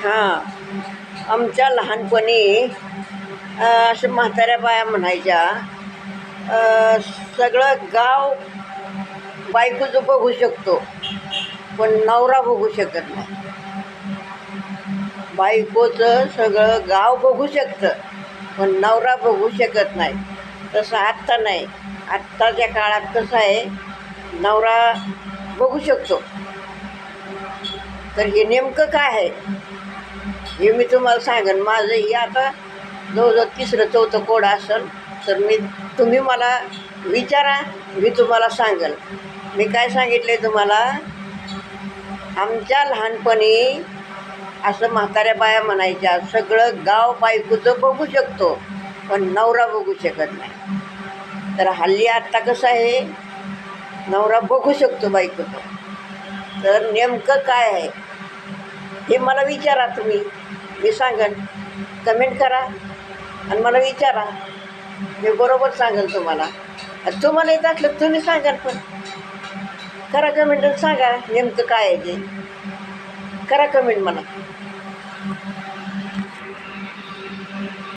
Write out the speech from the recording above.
हां, आमच्या लहानपणी असं म्हाताऱ्या बाया म्हणायच्या, सगळं गाव बायकोचं बघू शकतो पण नवरा बघू शकत नाही. बायकोचं सगळं गाव बघू शकतं पण नवरा बघू शकत नाही. तसं आत्ता नाही. आत्ताच्या काळात कसं आहे, नवरा बघू शकतो. तर हे नेमकं काय आहे हे मी तुम्हाला सांगेन. माझं हे आता जवळजवळ तिसरं चौथं कोड असेल, तर तुम्ही मला विचारा, मी तुम्हाला सांगेल. मी काय सांगितले तुम्हाला, आमच्या लहानपणी असं म्हाताऱ्या बाया म्हणायच्या, सगळं गाव बायकोचं बघू शकतो पण नवरा बघू शकत नाही. तर हल्ली आत्ता कसं आहे, नवरा बघू शकतो बायकोचं. तर नेमकं काय आहे हे मला विचारा तुम्ही, मी सांगेन. कमेंट करा आणि मला विचारा, मी बरोबर सांगेन तुम्हाला. तुम्हाला येत असलं तुम्ही सांगाल, पण करा कमेंट, सांगा नेमकं काय आहे ते. करा कमेंट मला.